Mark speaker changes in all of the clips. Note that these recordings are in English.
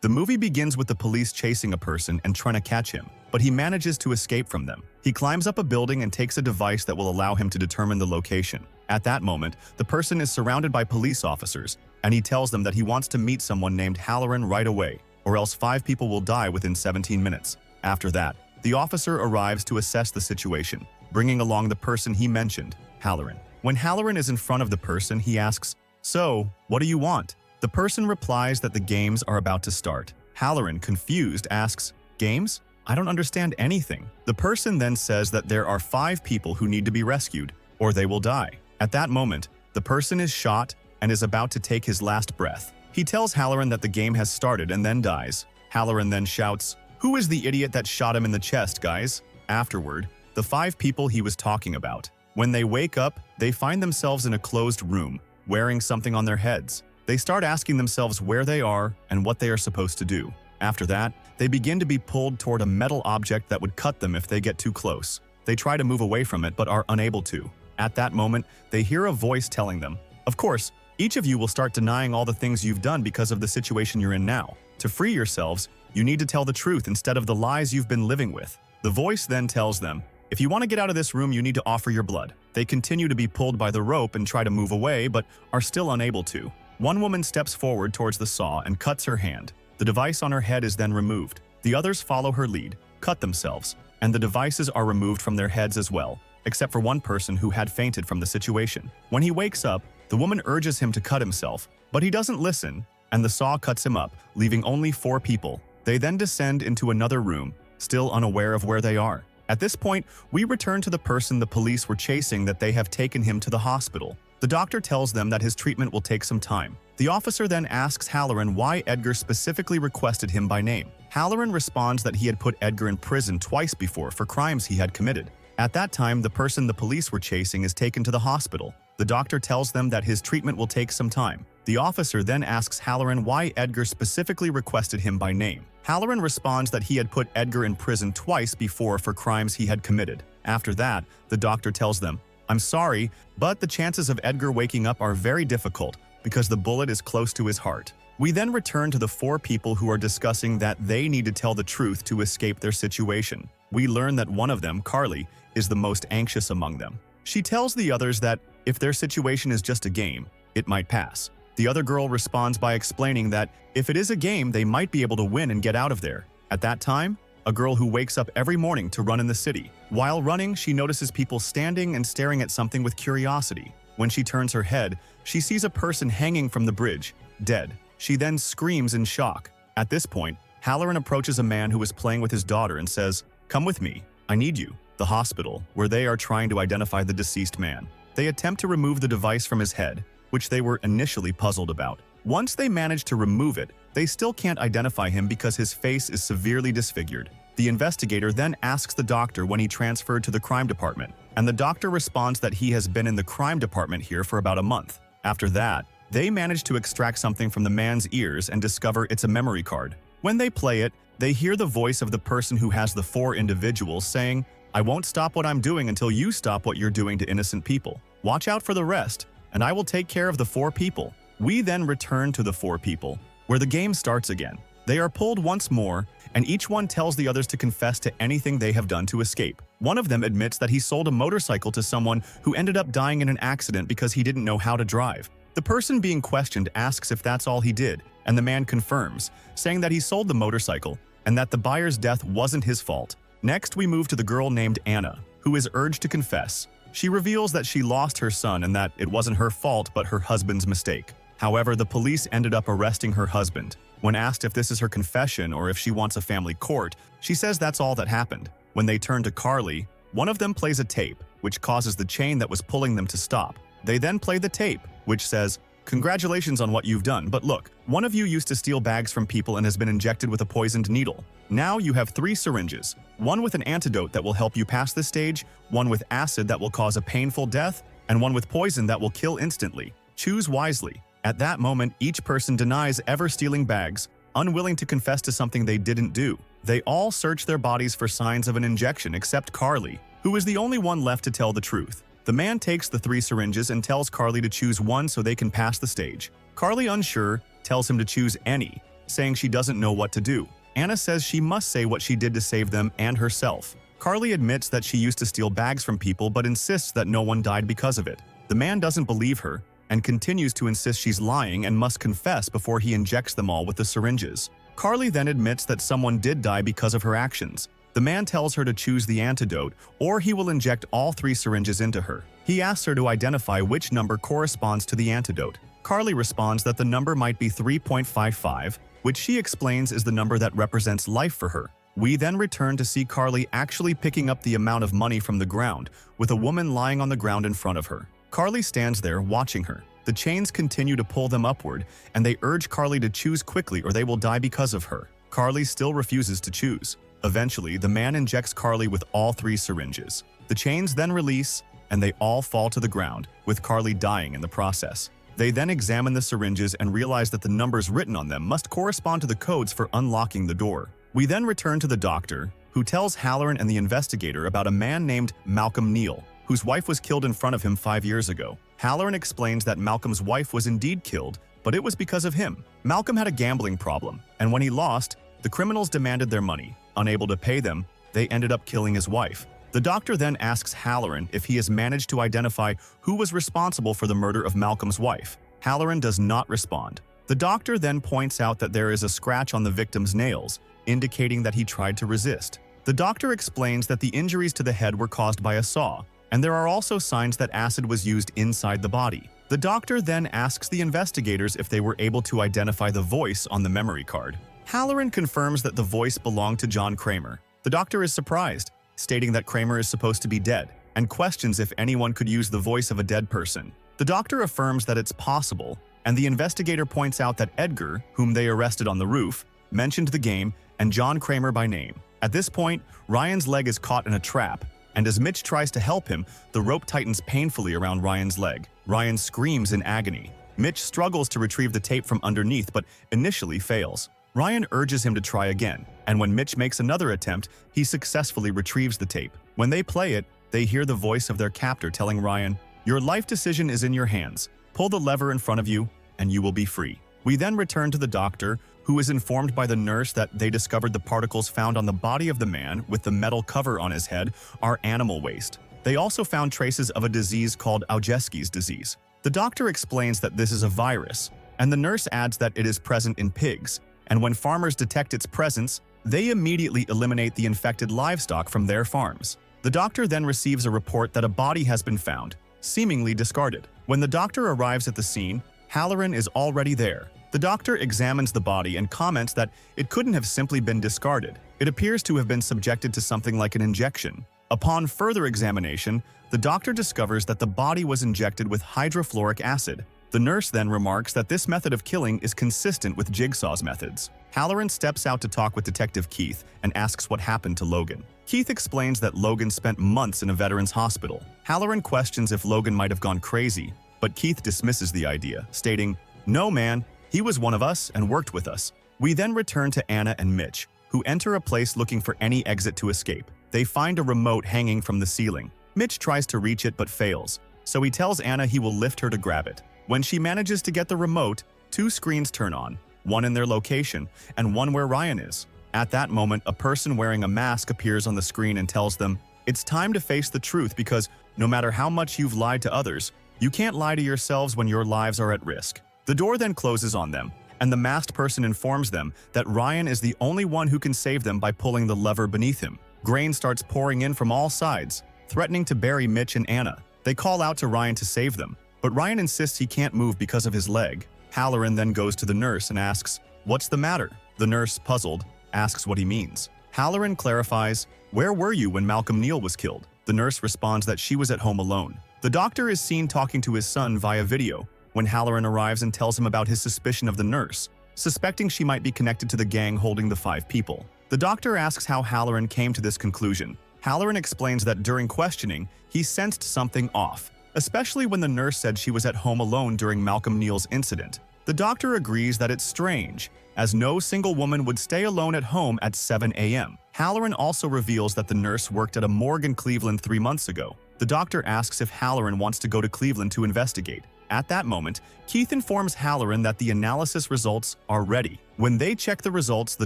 Speaker 1: The movie begins with the police chasing a person and trying to catch him, but he manages to escape from them. He climbs up a building and takes a device that will allow him to determine the location. At that moment, the person is surrounded by police officers, and he tells them that he wants to meet someone named Halloran right away, or else 5 people will die within 17 minutes. After that, the officer arrives to assess the situation, bringing along the person he mentioned, Halloran. When Halloran is in front of the person, he asks, "So, what do you want?" The person replies that the games are about to start. Halloran, confused, asks, "Games? I don't understand anything." The person then says that there are 5 people who need to be rescued, or they will die. At that moment, the person is shot and is about to take his last breath. He tells Halloran that the game has started and then dies. Halloran then shouts, "Who is the idiot that shot him in the chest, guys?" Afterward, the 5 people he was talking about. When they wake up, they find themselves in a closed room, wearing something on their heads. They start asking themselves where they are and what they are supposed to do. After that, they begin to be pulled toward a metal object that would cut them if they get too close. They try to move away from it but are unable to. At that moment, they hear a voice telling them, "Of course, each of you will start denying all the things you've done because of the situation you're in now. To free yourselves, you need to tell the truth instead of the lies you've been living with." The voice then tells them, "If you want to get out of this room, you need to offer your blood." They continue to be pulled by the rope and try to move away but are still unable to. One woman steps forward towards the saw and cuts her hand. The device on her head is then removed. The others follow her lead, cut themselves, and the devices are removed from their heads as well, except for one person who had fainted from the situation. When he wakes up, the woman urges him to cut himself, but he doesn't listen, and the saw cuts him up, leaving only 4 people. They then descend into another room, still unaware of where they are. At this point, we return to the person the police were chasing that they have taken him to the hospital. The doctor tells them that his treatment will take some time. The officer then asks Halloran why Edgar specifically requested him by name. Halloran responds that he had put Edgar in prison twice before for crimes he had committed. At that time, the person the police were chasing is taken to the hospital. The doctor tells them that his treatment will take some time. The officer then asks Halloran why Edgar specifically requested him by name. Halloran responds that he had put Edgar in prison twice before for crimes he had committed. After that, the doctor tells them, "I'm sorry, but the chances of Edgar waking up are very difficult because the bullet is close to his heart." We then return to the 4 people who are discussing that they need to tell the truth to escape their situation. We learn that one of them, Carly, is the most anxious among them. She tells the others that if their situation is just a game, it might pass. The other girl responds by explaining that if it is a game, they might be able to win and get out of there. At that time, a girl who wakes up every morning to run in the city. While running, she notices people standing and staring at something with curiosity. When she turns her head, she sees a person hanging from the bridge, dead. She then screams in shock. At this point, Halloran approaches a man who is playing with his daughter and says, "Come with me, I need you." The hospital, where they are trying to identify the deceased man. They attempt to remove the device from his head, which they were initially puzzled about. Once they manage to remove it, they still can't identify him because his face is severely disfigured. The investigator then asks the doctor when he transferred to the crime department, and the doctor responds that he has been in the crime department here for about a month. After that, they manage to extract something from the man's ears and discover it's a memory card. When they play it, they hear the voice of the person who has the 4 individuals saying, "I won't stop what I'm doing until you stop what you're doing to innocent people. Watch out for the rest, and I will take care of the 4 people." We then return to the 4 people, where the game starts again. They are pulled once more, and each one tells the others to confess to anything they have done to escape. One of them admits that he sold a motorcycle to someone who ended up dying in an accident because he didn't know how to drive. The person being questioned asks if that's all he did, and the man confirms, saying that he sold the motorcycle and that the buyer's death wasn't his fault. Next, we move to the girl named Anna, who is urged to confess. She reveals that she lost her son and that it wasn't her fault but her husband's mistake. However, the police ended up arresting her husband. When asked if this is her confession or if she wants a family court, she says that's all that happened. When they turn to Carly, one of them plays a tape, which causes the chain that was pulling them to stop. They then play the tape, which says, "Congratulations on what you've done, but look, one of you used to steal bags from people and has been injected with a poisoned needle. Now you have 3 syringes, one with an antidote that will help you pass this stage, one with acid that will cause a painful death, and one with poison that will kill instantly. Choose wisely." At that moment, each person denies ever stealing bags, unwilling to confess to something they didn't do. They all search their bodies for signs of an injection except Carly, who is the only one left to tell the truth. The man takes the 3 syringes and tells Carly to choose one so they can pass the stage. Carly, unsure, tells him to choose any, saying she doesn't know what to do. Anna says she must say what she did to save them and herself. Carly admits that she used to steal bags from people but insists that no one died because of it. The man doesn't believe her and continues to insist she's lying and must confess before he injects them all with the syringes. Carly then admits that someone did die because of her actions. The man tells her to choose the antidote or he will inject all 3 syringes into her. He asks her to identify which number corresponds to the antidote. Carly responds that the number might be 3.55, which she explains is the number that represents life for her. We then return to see Carly actually picking up the amount of money from the ground, with a woman lying on the ground in front of her. Carly stands there watching her. The chains continue to pull them upward, and they urge Carly to choose quickly or they will die because of her. Carly still refuses to choose. Eventually, the man injects Carly with all 3 syringes. The chains then release, and they all fall to the ground, with Carly dying in the process. They then examine the syringes and realize that the numbers written on them must correspond to the codes for unlocking the door. We then return to the doctor, who tells Halloran and the investigator about a man named Malcolm Neal, whose wife was killed in front of him 5 years ago. Halloran explains that Malcolm's wife was indeed killed, but it was because of him. Malcolm had a gambling problem, and when he lost, the criminals demanded their money. Unable to pay them, they ended up killing his wife. The doctor then asks Halloran if he has managed to identify who was responsible for the murder of Malcolm's wife. Halloran does not respond. The doctor then points out that there is a scratch on the victim's nails, indicating that he tried to resist. The doctor explains that the injuries to the head were caused by a saw, and there are also signs that acid was used inside the body. The doctor then asks the investigators if they were able to identify the voice on the memory card. Halloran confirms that the voice belonged to John Kramer. The doctor is surprised, stating that Kramer is supposed to be dead, and questions if anyone could use the voice of a dead person. The doctor affirms that it's possible, and the investigator points out that Edgar, whom they arrested on the roof, mentioned the game and John Kramer by name. At this point, Ryan's leg is caught in a trap, and as Mitch tries to help him, the rope tightens painfully around Ryan's leg. Ryan screams in agony. Mitch struggles to retrieve the tape from underneath but initially fails. Ryan urges him to try again, and when Mitch makes another attempt, he successfully retrieves the tape. When they play it, they hear the voice of their captor telling Ryan, "Your life decision is in your hands. Pull the lever in front of you, and you will be free." We then return to the doctor, who is informed by the nurse that they discovered the particles found on the body of the man with the metal cover on his head are animal waste. They also found traces of a disease called Augeski's disease. The doctor explains that this is a virus, and the nurse adds that it is present in pigs, and when farmers detect its presence, they immediately eliminate the infected livestock from their farms. The doctor then receives a report that a body has been found, seemingly discarded. When the doctor arrives at the scene, Halloran is already there. The doctor examines the body and comments that it couldn't have simply been discarded. It appears to have been subjected to something like an injection. Upon further examination, the doctor discovers that the body was injected with hydrofluoric acid. The nurse then remarks that this method of killing is consistent with Jigsaw's methods. Halloran steps out to talk with Detective Keith and asks what happened to Logan. Keith explains that Logan spent months in a veteran's hospital. Halloran questions if Logan might have gone crazy, but Keith dismisses the idea, stating, "No, man, he was one of us and worked with us." We then return to Anna and Mitch, who enter a place looking for any exit to escape. They find a remote hanging from the ceiling. Mitch tries to reach it but fails, so he tells Anna he will lift her to grab it. When she manages to get the remote, 2 screens turn on, one in their location and one where Ryan is. At that moment, a person wearing a mask appears on the screen and tells them, "It's time to face the truth because no matter how much you've lied to others, you can't lie to yourselves when your lives are at risk." The door then closes on them, and the masked person informs them that Ryan is the only one who can save them by pulling the lever beneath him. Grain starts pouring in from all sides, threatening to bury Mitch and Anna. They call out to Ryan to save them, but Ryan insists he can't move because of his leg. Halloran then goes to the nurse and asks, "What's the matter?" The nurse, puzzled, asks what he means. Halloran clarifies, "Where were you when Malcolm Neal was killed?" The nurse responds that she was at home alone. The doctor is seen talking to his son via video when Halloran arrives and tells him about his suspicion of the nurse, suspecting she might be connected to the gang holding the 5 people. The doctor asks how Halloran came to this conclusion. Halloran explains that during questioning, he sensed something off, especially when the nurse said she was at home alone during Malcolm Neal's incident. The doctor agrees that it's strange, as no single woman would stay alone at home at 7 a.m. Halloran also reveals that the nurse worked at a morgue in Cleveland 3 months ago. The doctor asks if Halloran wants to go to Cleveland to investigate. At that moment, Keith informs Halloran that the analysis results are ready. When they check the results, the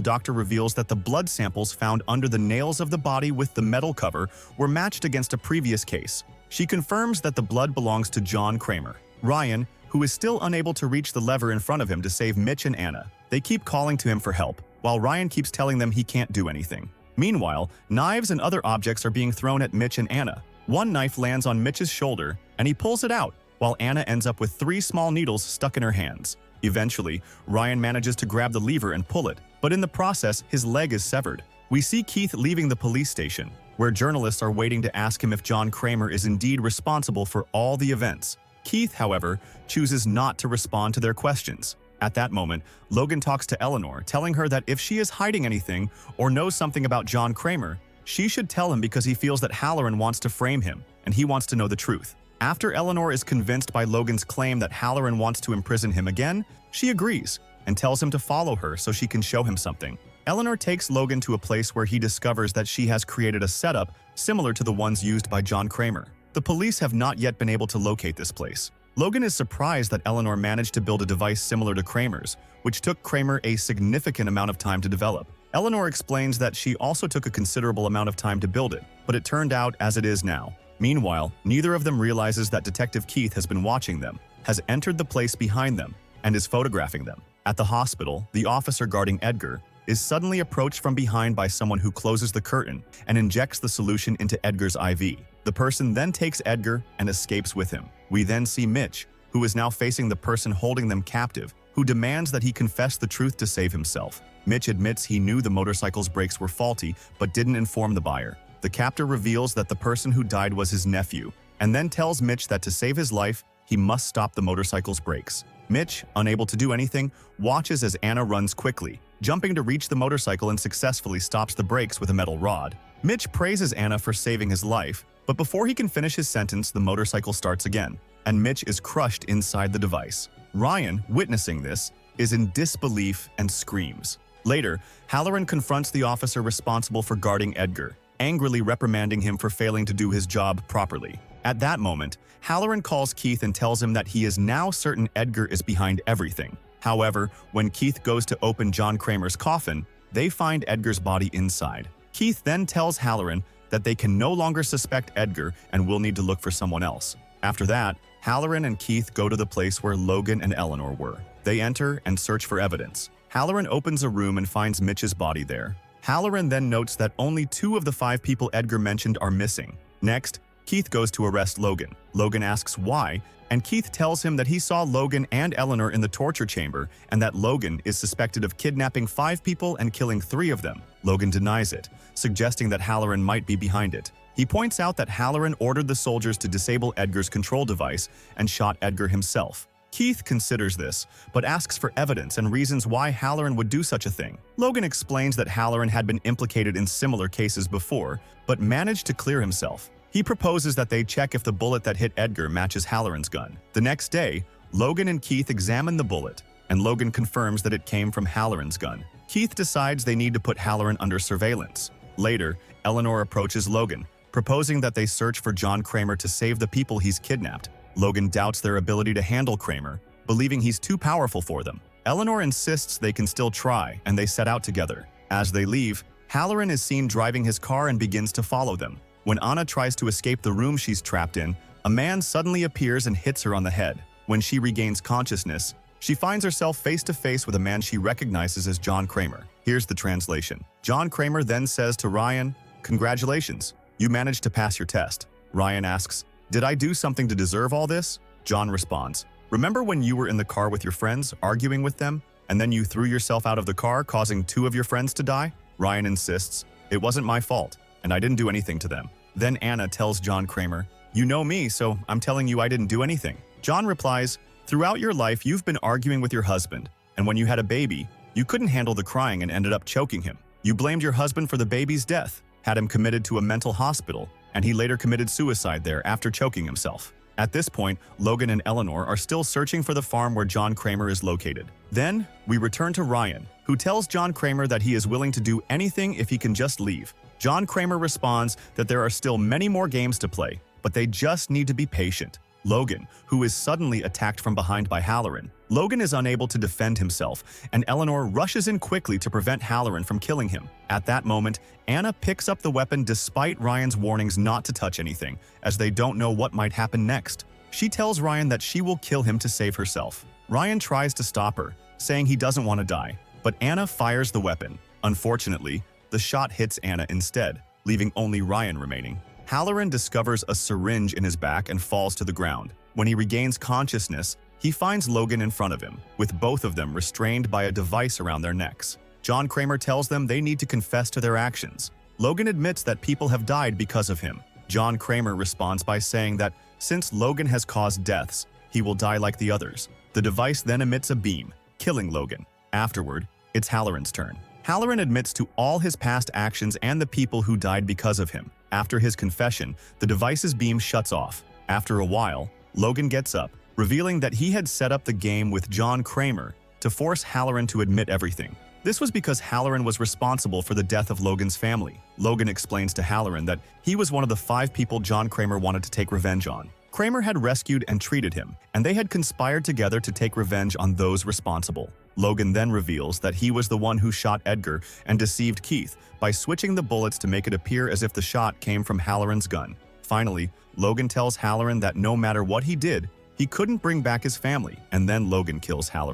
Speaker 1: doctor reveals that the blood samples found under the nails of the body with the metal cover were matched against a previous case. She confirms that the blood belongs to John Kramer. Ryan, who is still unable to reach the lever in front of him to save Mitch and Anna, they keep calling to him for help, while Ryan keeps telling them he can't do anything. Meanwhile, knives and other objects are being thrown at Mitch and Anna. One knife lands on Mitch's shoulder, and he pulls it out, while Anna ends up with 3 small needles stuck in her hands. Eventually, Ryan manages to grab the lever and pull it, but in the process, his leg is severed. We see Keith leaving the police station, where journalists are waiting to ask him if John Kramer is indeed responsible for all the events. Keith, however, chooses not to respond to their questions. At that moment, Logan talks to Eleanor, telling her that if she is hiding anything or knows something about John Kramer, she should tell him because he feels that Halloran wants to frame him, and he wants to know the truth. After Eleanor is convinced by Logan's claim that Halloran wants to imprison him again, she agrees and tells him to follow her so she can show him something. Eleanor takes Logan to a place where he discovers that she has created a setup similar to the ones used by John Kramer. The police have not yet been able to locate this place. Logan is surprised that Eleanor managed to build a device similar to Kramer's, which took Kramer a significant amount of time to develop. Eleanor explains that she also took a considerable amount of time to build it, but it turned out as it is now. Meanwhile, neither of them realizes that Detective Keith has been watching them, has entered the place behind them, and is photographing them. At the hospital, the officer guarding Edgar is suddenly approached from behind by someone who closes the curtain and injects the solution into Edgar's IV. The person then takes Edgar and escapes with him. We then see Mitch, who is now facing the person holding them captive, who demands that he confess the truth to save himself. Mitch admits he knew the motorcycle's brakes were faulty but didn't inform the buyer. The captor reveals that the person who died was his nephew, and then tells Mitch that to save his life, he must stop the motorcycle's brakes. Mitch, unable to do anything, watches as Anna runs quickly, jumping to reach the motorcycle and successfully stops the brakes with a metal rod. Mitch praises Anna for saving his life, but before he can finish his sentence, the motorcycle starts again, and Mitch is crushed inside the device. Ryan, witnessing this, is in disbelief and screams. Later, Halloran confronts the officer responsible for guarding Edgar, angrily reprimanding him for failing to do his job properly. At that moment, Halloran calls Keith and tells him that he is now certain Edgar is behind everything. However, when Keith goes to open John Kramer's coffin, they find Edgar's body inside. Keith then tells Halloran that they can no longer suspect Edgar and will need to look for someone else. After that, Halloran and Keith go to the place where Logan and Eleanor were. They enter and search for evidence. Halloran opens a room and finds Mitch's body there. Halloran then notes that only 2 of the 5 people Edgar mentioned are missing. Next, Keith goes to arrest Logan. Logan asks why, and Keith tells him that he saw Logan and Eleanor in the torture chamber and that Logan is suspected of kidnapping 5 people and killing 3 of them. Logan denies it, suggesting that Halloran might be behind it. He points out that Halloran ordered the soldiers to disable Edgar's control device and shot Edgar himself. Keith considers this, but asks for evidence and reasons why Halloran would do such a thing. Logan explains that Halloran had been implicated in similar cases before, but managed to clear himself. He proposes that they check if the bullet that hit Edgar matches Halloran's gun. The next day, Logan and Keith examine the bullet, and Logan confirms that it came from Halloran's gun. Keith decides they need to put Halloran under surveillance. Later, Eleanor approaches Logan, proposing that they search for John Kramer to save the people he's kidnapped. Logan doubts their ability to handle Kramer, believing he's too powerful for them. Eleanor insists they can still try, and they set out together. As they leave, Halloran is seen driving his car and begins to follow them. When Anna tries to escape the room she's trapped in, a man suddenly appears and hits her on the head. When she regains consciousness, she finds herself face to face with a man she recognizes as John Kramer. Here's the translation. John Kramer then says to Ryan, "Congratulations, you managed to pass your test." Ryan asks, "Did I do something to deserve all this?" John responds, "Remember when you were in the car with your friends, arguing with them, and then you threw yourself out of the car, causing 2 of your friends to die?" Ryan insists, "It wasn't my fault, and I didn't do anything to them." Then Anna tells John Kramer, "You know me, so I'm telling you I didn't do anything." John replies, "Throughout your life, you've been arguing with your husband, and when you had a baby, you couldn't handle the crying and ended up choking him. You blamed your husband for the baby's death, had him committed to a mental hospital, and he later committed suicide there after choking himself." At this point, Logan and Eleanor are still searching for the farm where John Kramer is located. Then, we return to Ryan, who tells John Kramer that he is willing to do anything if he can just leave. John Kramer responds that there are still many more games to play, but they just need to be patient. Logan, who is suddenly attacked from behind by Halloran. Logan is unable to defend himself, and Eleanor rushes in quickly to prevent Halloran from killing him. At that moment, Anna picks up the weapon despite Ryan's warnings not to touch anything, as they don't know what might happen next. She tells Ryan that she will kill him to save herself. Ryan tries to stop her, saying he doesn't want to die, but Anna fires the weapon. Unfortunately, the shot hits Anna instead, leaving only Ryan remaining. Halloran discovers a syringe in his back and falls to the ground. When he regains consciousness, he finds Logan in front of him, with both of them restrained by a device around their necks. John Kramer tells them they need to confess to their actions. Logan admits that people have died because of him. John Kramer responds by saying that since Logan has caused deaths, he will die like the others. The device then emits a beam, killing Logan. Afterward, it's Halloran's turn. Halloran admits to all his past actions and the people who died because of him. After his confession, the device's beam shuts off. After a while, Logan gets up, revealing that he had set up the game with John Kramer to force Halloran to admit everything. This was because Halloran was responsible for the death of Logan's family. Logan explains to Halloran that he was one of the 5 people John Kramer wanted to take revenge on. Kramer had rescued and treated him, and they had conspired together to take revenge on those responsible. Logan then reveals that he was the one who shot Edgar and deceived Keith by switching the bullets to make it appear as if the shot came from Halloran's gun. Finally, Logan tells Halloran that no matter what he did, he couldn't bring back his family, and then Logan kills Halloran.